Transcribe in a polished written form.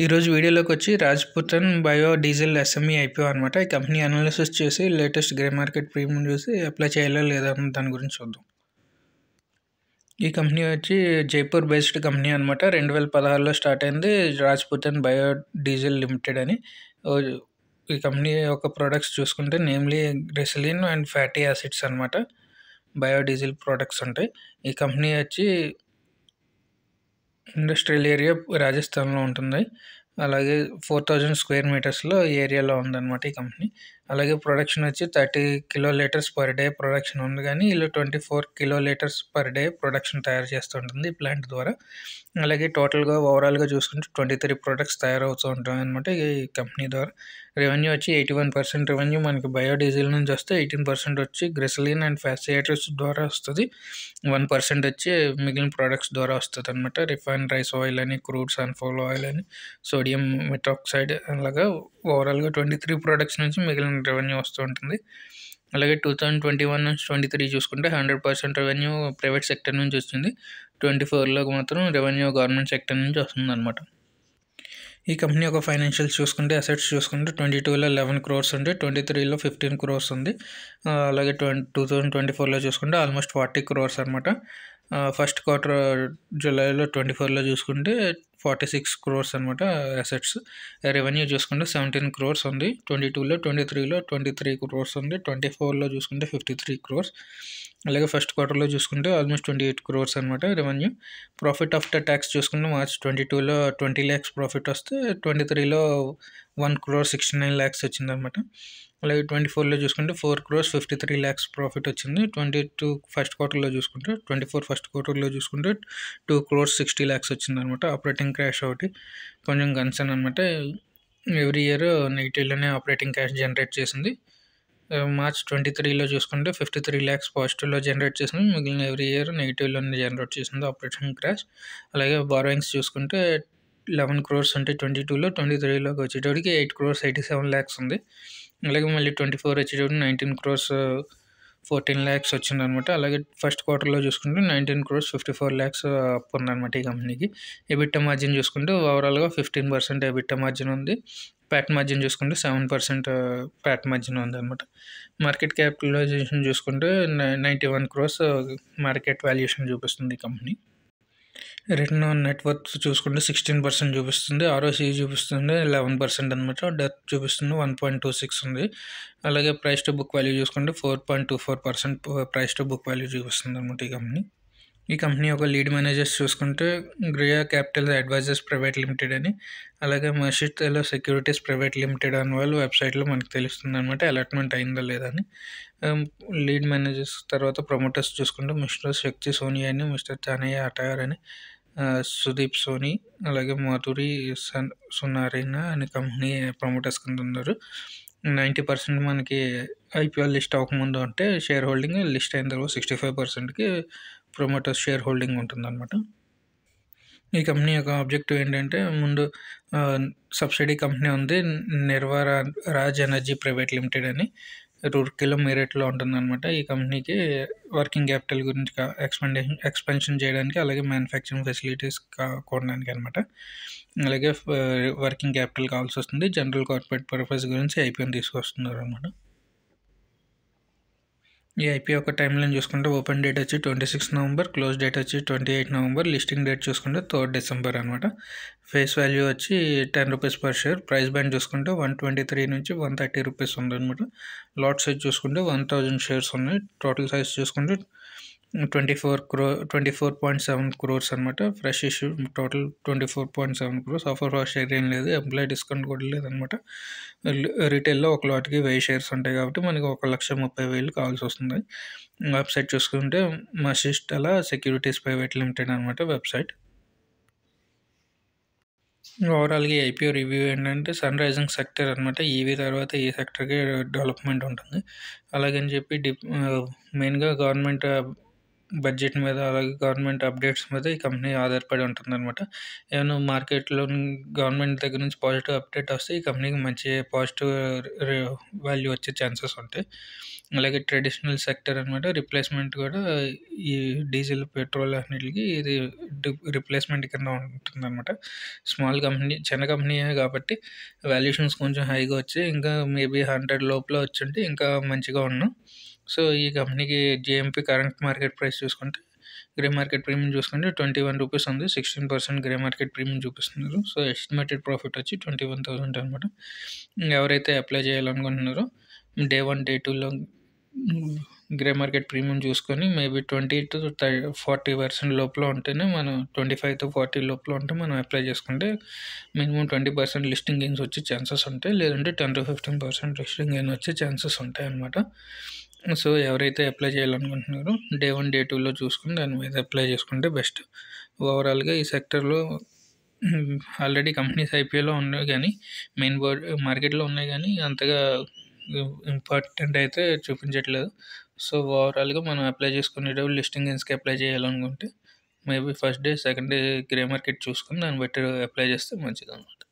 ఈరోజు వీడియోలోకొచ్చి రాజ్‌పుతన్ bio diesel SME IPO అనమాట. ఈ కంపెనీ అనాలిసిస్ చేసి లేటెస్ట్ గ్రే మార్కెట్ ప్రీమియం చూసి అప్లై చేయాలా లేదా అన్న దాని గురించి చూద్దాం. ఈ కంపెనీ వచ్చి జైపూర్ బేస్డ్ కంపెనీ అనమాట. 2016లో స్టార్ట్ అయింది రాజ్‌పుతన్ బయో డీజిల్ లిమిటెడ్ అని. ఈ కంపెనీ యొక్క ప్రొడక్ట్స్ చూసుకుంటే namely glycerine and fatty acids అనమాట. బయో డీజిల్ ప్రొడక్ట్స్ ఉంటాయి. ఈ కంపెనీ వచ్చి ఇండస్ట్రియల్ ఏరియా రాజస్థాన్లో ఉంటుంది. అలాగే 4000 స్క్వేర్ మీటర్స్లో ఏరియాలో ఉందన్నమాట ఈ కంపెనీ. అలాగే ప్రొడక్షన్ వచ్చి 30 kilo litres per day production ఉంది, కానీ వీళ్ళు 24 kilo litres per day production తయారు చేస్తుంటుంది ఈ ప్లాంట్ ద్వారా. అలాగే టోటల్గా ఓవరాల్గా చూసుకుంటే 23 ప్రొడక్ట్స్ తయారవుతూ ఉంటాయి అనమాట ఈ కంపెనీ ద్వారా. రెవెన్యూ వచ్చి 81% రెవెన్యూ మనకి బయోడీజిల్ నుంచి వస్తే, 18% వచ్చి గ్లిసరిన్ అండ్ ఫ్యాటీ ద్వారా వస్తుంది, 1% వచ్చి మిగిలిన ప్రొడక్ట్స్ ద్వారా వస్తుంది అనమాట. రిఫైన్డ్ రైస్ ఆయిల్ అని, క్రూడ్ సన్ఫ్లవర్ ఆయిల్ అని, సోడియం మెటాక్సైడ్, అలాగా ఓవరాల్గా 23 ప్రొడక్ట్స్ నుంచి మిగిలిన రెవెన్యూ వస్తూ ఉంటుంది. అలాగే 2021 నుంచి 23 చూసుకుంటే 100% రెవెన్యూ ప్రైవేట్ సెక్టర్ నుంచి వచ్చింది. 24లో మాత్రం రెవెన్యూ గవర్నమెంట్ సెక్టర్ నుంచి వస్తుంది అనమాట. ఈ కంపెనీ యొక్క ఫైనాన్షియల్స్ చూసుకుంటే, అసెట్స్ చూసుకుంటే 22లో 11 crores ఉంది, 23లో 15 crores ఉంది. అలాగే 2024లో చూసుకుంటే ఆల్మోస్ట్ 40 crores అనమాట. ఫస్ట్ క్వార్టర్ జూలైలో 24లో చూసుకుంటే 46 crores అనమాట అసెట్స్. రెవెన్యూ చూసుకుంటే 17 crores ఉంది, 22లో 23లో 23 crores ఉంది, 24లో చూసుకుంటే 53 crores. అలాగే ఫస్ట్ క్వార్టర్లో చూసుకుంటే ఆల్మోస్ట్ 28 crores అనమాట రెవెన్యూ. ప్రాఫిట్ ఆఫ్టర్ ట్యాక్స్ చూసుకుంటే మార్చ్ 22లో 20 lakhs ప్రాఫిట్ వస్తే 23లో 1,69 lakhs వచ్చిందనమాట. అలాగే 24లో చూసుకుంటే 4,53 lakhs ప్రాఫిట్ వచ్చింది. 22 ఫస్ట్ క్వార్టర్లో చూసుకుంటే 24 ఫస్ట్ క్వార్టర్లో చూసుకుంటే 2,60 lakhs వచ్చిందనమాట. ఆపరేటింగ్ క్యాష్ ఒకటి కొంచెం కన్సర్న్ అనమాట. ఎవ్రీ ఇయర్ నెగిటివ్లోనే ఆపరేటింగ్ క్యాష్ జనరేట్ చేసింది. మార్చ్ 23లో చూసుకుంటే 53 lakhs పాజిటివ్లో జనరేట్ చేసింది, మిగిలిన ఎవ్రీ ఇయర్ నెగిటివ్లోనే జనరేట్ చేసింది ఆపరేటింగ్ క్యాష్. అలాగే బారోయింగ్స్ చూసుకుంటే 11 crores అంటే 22లో, 23లోకి వచ్చేటోడికి 8,87 lakhs ఉంది. అలాగే మళ్ళీ 24 వచ్చేటప్పుడు 19 crores 14 lakhs వచ్చిందనమాట. అలాగే ఫస్ట్ క్వార్టర్లో చూసుకుంటే 19 crores 54 lakhs అప్పు ఉందన్నమాట ఈ కంపెనీకి. ఎబిట్టా మార్జిన్ చూసుకుంటే ఓవరాల్గా 15% ఎబిట్టా మార్జిన్ ఉంది. ప్యాట్ మార్జిన్ చూసుకుంటే 7% ప్యాట్ మార్జిన్ ఉందన్నమాట. మార్కెట్ క్యాపిటలైజేషన్ చూసుకుంటే 91 crores మార్కెట్ వాల్యుయేషన్ చూపిస్తుంది ఈ కంపెనీ. రిటర్న్ ఆన్ నెట్వర్త్ చూసుకుంటే 16% చూపిస్తుంది. ఆర్ఓసి చూపిస్తుంది 11% అనమాట. డెత్ చూపిస్తుంది 1.26 ఉంది. అలాగే ప్రైస్ టు బుక్ వాల్యూ చూసుకుంటే 4.24% ప్రైస్ టు బుక్ వాల్యూ చూపిస్తుంది అనమాట ఈ కంపెనీ. ఈ కంపెనీ యొక్క లీడ్ మేనేజర్స్ చూసుకుంటే గ్రియా క్యాపిటల్ అడ్వైజర్స్ ప్రైవేట్ లిమిటెడ్ అని, అలాగే మషిత్ సెక్యూరిటీస్ ప్రైవేట్ లిమిటెడ్ అని వాళ్ళు వెబ్సైట్లో మనకు తెలుస్తుంది అనమాట అలాట్మెంట్ అయిందా లేదా అని. లీడ్ మేనేజర్స్ తర్వాత ప్రమోటర్స్ చూసుకుంటే మిస్టర్ శక్తి సోని అని, మిస్టర్ చానయ్య అటయర్ అని, సుదీప్ సోని, అలాగే మాధురి సునారీనా అనే కంపెనీ ప్రమోటర్స్ కింద ఉన్నారు. 90% మనకి ఐపీఎల్ లిస్ట్ అవ్వకముందు అంటే షేర్ హోల్డింగ్, లిస్ట్ అయిన తర్వాత 65%కి ప్రమోటర్స్ షేర్ హోల్డింగ్ ఉంటుందన్నమాట. ఈ కంపెనీ యొక్క ఆబ్జెక్టివ్ ఏంటంటే, ముందు సబ్సిడీ కంపెనీ ఉంది నిర్వా రాజ్ ఎనర్జీ ప్రైవేట్ లిమిటెడ్ అని, రూర్కెలో మీరట్లో ఉంటుందన్నమాట. ఈ కంపెనీకి వర్కింగ్ క్యాపిటల్ గురించి ఎక్స్పెన్షన్ చేయడానికి, అలాగే మ్యానుఫ్యాక్చరింగ్ ఫెసిలిటీస్ కొనడానికి అనమాట. అలాగే వర్కింగ్ క్యాపిటల్ కావాల్సి వస్తుంది. జనరల్ కార్పొరేట్ పర్పస్ గురించి ఐపీఓని తీసుకొస్తున్నారు అనమాట. ఈ ఐపీఓ యొక్క టైం లైన్ చూసుకుంటే ఓపెన్ డేట్ వచ్చి 26 నవంబర్, క్లోజ్ డేట్ వచ్చి 28 నవంబర్, లిస్టింగ్ డేట్ చూసుకుంటే 3rd డిసెంబర్ అనమాట. ఫేస్ వాల్యూ వచ్చి 10 rupees per share. Price band చూసుకుంటే 123 నుంచి 130 రూపీస్ ఉందన్నమాట. లాట్ సైజ్ చూసుకుంటే 1000 షేర్స్ ఉన్నాయి. టోటల్ సైజ్ చూసుకుంటే 24.7 crores అనమాట. Fresh issue total 24.7 crores. Offer for share ఏం లేదు, ఎంప్లాయీ డిస్కౌంట్ కూడా లేదనమాట. రీటైల్లో ఒక లాట్కి 1000 షేర్స్ ఉంటాయి కాబట్టి మనకి 1,30,000 కావాల్సి వస్తుంది. వెబ్సైట్ చూసుకుంటే మషిత్ సెక్యూరిటీస్ ప్రైవేట్ లిమిటెడ్ అనమాట వెబ్సైట్. ఓవరాల్గా ఐపీఓ రివ్యూ ఏంటంటే, సన్ రైజింగ్ సెక్టర్ అనమాట. ఈవీ తర్వాత ఈ సెక్టర్కి డెవలప్మెంట్ ఉంటుంది. అలాగని చెప్పి మెయిన్గా గవర్నమెంట్ బడ్జెట్ మీద అలాగే గవర్నమెంట్ అప్డేట్స్ మీద ఈ కంపెనీ ఆధారపడి ఉంటుందన్నమాట. ఏమైనా మార్కెట్‌లో గవర్నమెంట్ దగ్గర నుంచి పాజిటివ్ అప్డేట్ వస్తే ఈ కంపెనీకి మంచి పాజిటివ్ రి వాల్యూ వచ్చే ఛాన్సెస్ ఉంటాయి. అలాగే ట్రెడిషనల్ సెక్టర్ అనమాట రిప్లేస్‌మెంట్ కూడా ఈ డీజిల్, పెట్రోల్ అన్నిటికి ఇది రిప్లేస్‌మెంట్ కింద ఉంటుందన్నమాట. స్మాల్ కంపెనీ చిన్న కంపెనీయే కాబట్టి వాల్యుయేషన్స్ కొంచెం హైగా వచ్చాయి. ఇంకా మేబీ 100 లోపల వచ్చుంటే ఇంకా మంచిగా ఉండును. సో, ఈ కంపెనీకి జేఎంపీ కరెంట్ మార్కెట్ ప్రైస్ చూసుకుంటే, గ్రే మార్కెట్ ప్రీమియం చూసుకుంటే రూ. 21 ఉంది. 16% గ్రే మార్కెట్ ప్రీమియం చూపిస్తున్నారు. సో, ఎస్టిమేటెడ్ ప్రాఫిట్ వచ్చి 21,000 అనమాట. ఎవరైతే అప్లై చేయాలనుకుంటున్నారో డే 1, డే 2లో గ్రే మార్కెట్ ప్రీమియం చూసుకొని మేబీ 20-40% లోపల ఉంటేనే మనం 25-40 లోపల ఉంటే మనం అప్లై చేసుకుంటే మినిమం 20% లిస్టింగ్ గెయిన్స్ వచ్చే ఛాన్సెస్ ఉంటాయి. లేదంటే 10-15% లిస్టింగ్ గెయిన్ వచ్చే ఛాన్సెస్ ఉంటాయన్నమాట. సో, ఎవరైతే అప్లై చేయాలనుకుంటున్నారో డే 1, డే 2లో చూసుకొని దాని మీద అప్లై చేసుకుంటే బెస్ట్. ఓవరాల్‌గా ఈ సెక్టర్‌లో ఆల్రెడీ కంపెనీస్ ఐపీఓలో ఉన్నాయి గానీ, మెయిన్ మార్కెట్‌లో ఉన్నాయి గానీ అంతగా ఇంపార్టెంట్ అయితే చూపించట్లేదు. సో, ఓవరాల్‌గా మనం అప్లై చేసుకునేటప్పుడు లిస్టింగ్ గెయిన్స్‌కి అప్లై చేయాలనుకుంటే maybe first day, second day grey market చూసుకొని దాన్ని బట్టి అప్లై చేస్తే మంచిదనమాట.